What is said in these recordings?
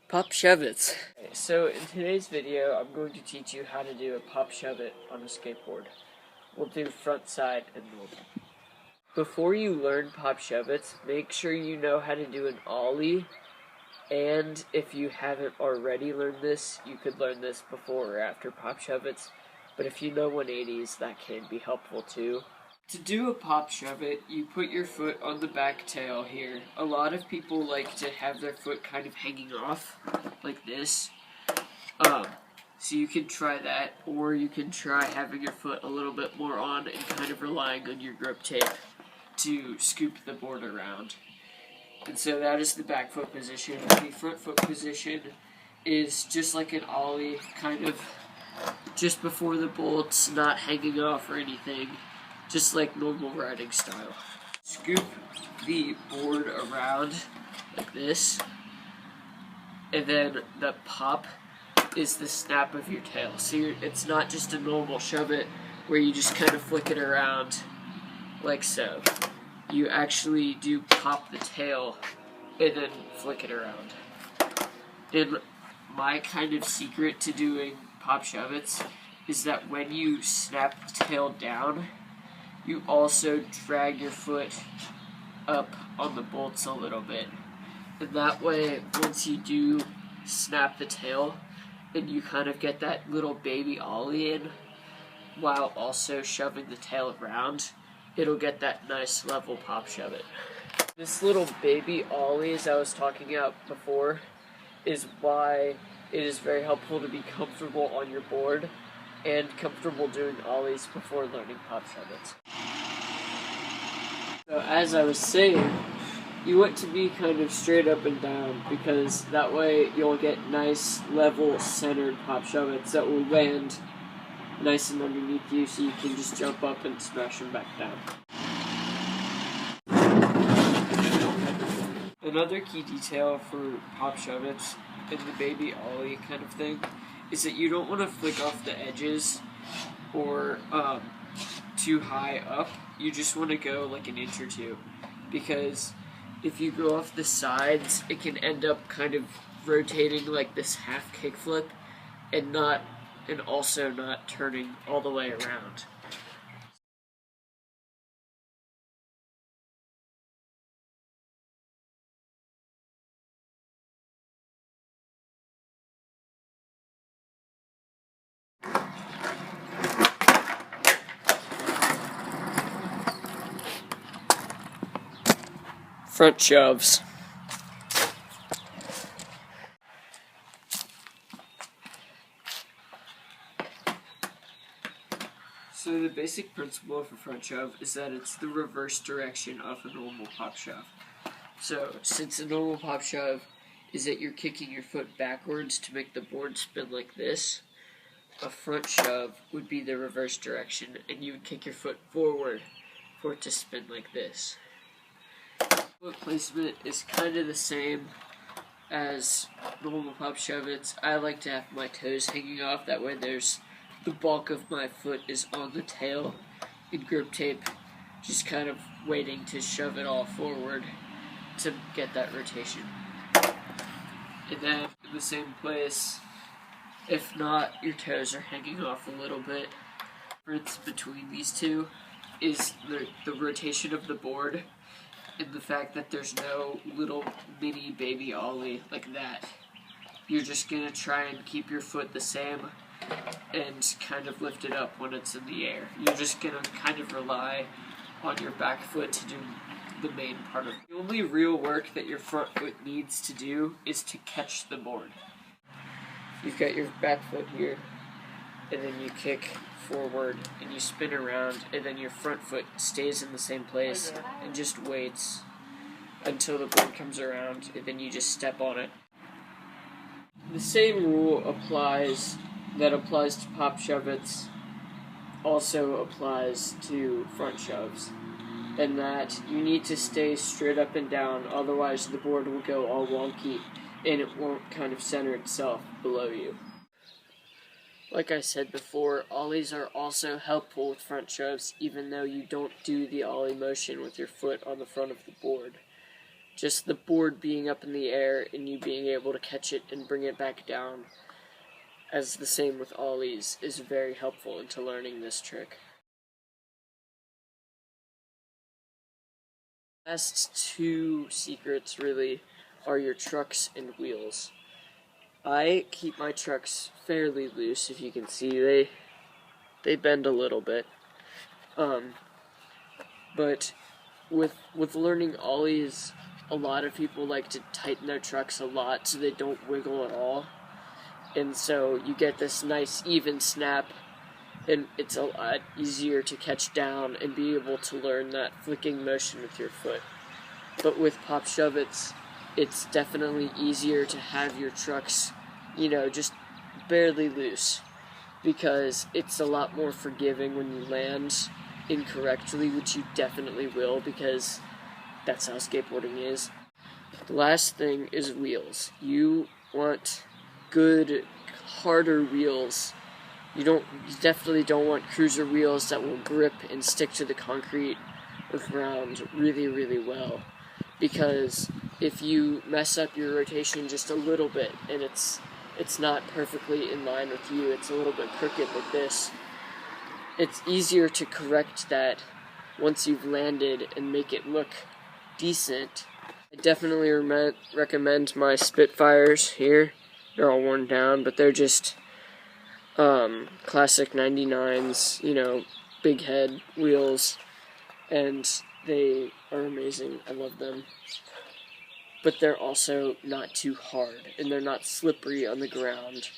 Pop shuvits. So in today's video, I'm going to teach you how to do a pop shuvit on a skateboard. We'll do front, side, and normal. Before you learn pop shuvits, make sure you know how to do an ollie. And if you haven't already learned this, you could learn this before or after pop shuvits. But if you know 180s, that can be helpful too. To do a pop shuvit, you put your foot on the back tail here. A lot of people like to have their foot kind of hanging off, like this. So you can try that, or you can try having your foot a little bit more on and kind of relying on your grip tape to scoop the board around. And so that is the back foot position. The front foot position is just like an ollie, kind of just before the bolts, not hanging off or anything. Just like normal riding style. Scoop the board around like this, and then the pop is the snap of your tail. So it's not just a normal shove it where you just kind of flick it around like so. You actually do pop the tail and then flick it around. And my kind of secret to doing pop shuvits is that when you snap the tail down, you also drag your foot up on the bolts a little bit. And that way, once you do snap the tail, and you kind of get that little baby ollie in, while also shoving the tail around, it'll get that nice level pop shuvit. This little baby ollie, as I was talking about before, is why it is very helpful to be comfortable on your board and comfortable doing ollies before learning pop shuvits. So as I was saying, you want to be kind of straight up and down, because that way you'll get nice, level, centered pop shuvits that will land nice and underneath you, so you can just jump up and smash them back down. Another key detail for pop shuvits in the baby ollie kind of thing is that you don't want to flick off the edges or too high up. You just want to go like an inch or two, because if you go off the sides, it can end up kind of rotating like this half kickflip and also not turning all the way around. Front shoves. So the basic principle of a front shove is that it's the reverse direction of a normal pop shove. So since a normal pop shove is that you're kicking your foot backwards to make the board spin like this, a front shove would be the reverse direction, and you would kick your foot forward for it to spin like this. Foot placement is kind of the same as normal pop shuvits. I like to have my toes hanging off, that way there's the bulk of my foot is on the tail in grip tape, just kind of waiting to shove it all forward to get that rotation. And then in the same place, if not, your toes are hanging off a little bit. The difference between these two is the rotation of the board, and the fact that there's no little mini baby ollie like that. You're just going to try and keep your foot the same and kind of lift it up when it's in the air. You're just going to kind of rely on your back foot to do the main part of it. The only real work that your front foot needs to do is to catch the board. You've got your back foot here, and then you kick forward and you spin around, and then your front foot stays in the same place and just waits until the board comes around, and then you just step on it. The same rule that applies to pop shuvits also applies to front shoves, and that you need to stay straight up and down, otherwise the board will go all wonky and it won't kind of center itself below you. Like I said before, ollies are also helpful with front shoves, even though you don't do the ollie motion with your foot on the front of the board. just the board being up in the air and you being able to catch it and bring it back down, as the same with ollies, is very helpful into learning this trick. Last two secrets really are your trucks and wheels. I keep my trucks fairly loose. If you can see, they bend a little bit. But with learning ollies, a lot of people like to tighten their trucks a lot so they don't wiggle at all. And so you get this nice even snap, and it's a lot easier to catch down and be able to learn that flicking motion with your foot. But with pop shuvits, it's definitely easier to have your trucks, just barely loose, because it's a lot more forgiving when you land incorrectly, which you definitely will, because that's how skateboarding is. The last thing is wheels. You want good, harder wheels. You definitely don't want cruiser wheels that will grip and stick to the concrete or ground really, really well, because if you mess up your rotation just a little bit and it's not perfectly in line with you, it's a little bit crooked like this, it's easier to correct that once you've landed and make it look decent. I definitely recommend my Spitfires here. They're all worn down, but they're just classic 99s, big head wheels, and they are amazing. I love them. But they're also not too hard, and they're not slippery on the ground.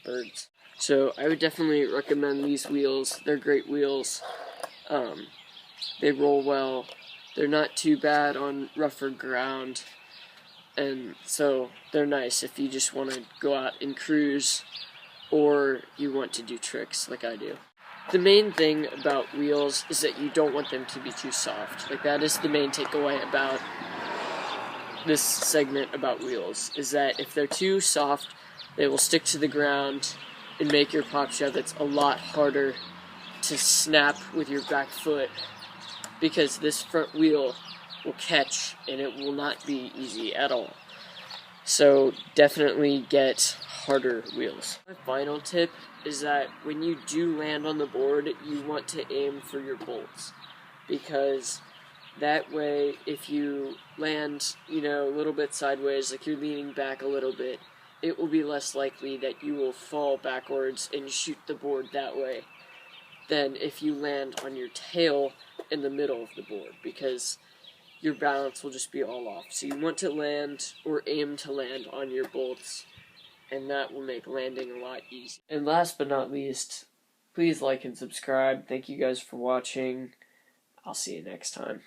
Birds. So I would definitely recommend these wheels. They're great wheels. They roll well. They're not too bad on rougher ground, and so they're nice if you just want to go out and cruise, or you want to do tricks like I do. The main thing about wheels is that you don't want them to be too soft. Like, that is the main takeaway about this segment about wheels, is that if they're too soft, they will stick to the ground and make your pop shuvits a lot harder to snap with your back foot, because this front wheel will catch and it will not be easy at all. So definitely get harder wheels. My final tip is that when you do land on the board, you want to aim for your bolts, because that way if you land, a little bit sideways, like you're leaning back a little bit, it will be less likely that you will fall backwards and shoot the board that way than if you land on your tail in the middle of the board, because your balance will just be all off. So you want to land, or aim to land, on your bolts, and that will make landing a lot easier. And last but not least, please like and subscribe. Thank you guys for watching. I'll see you next time.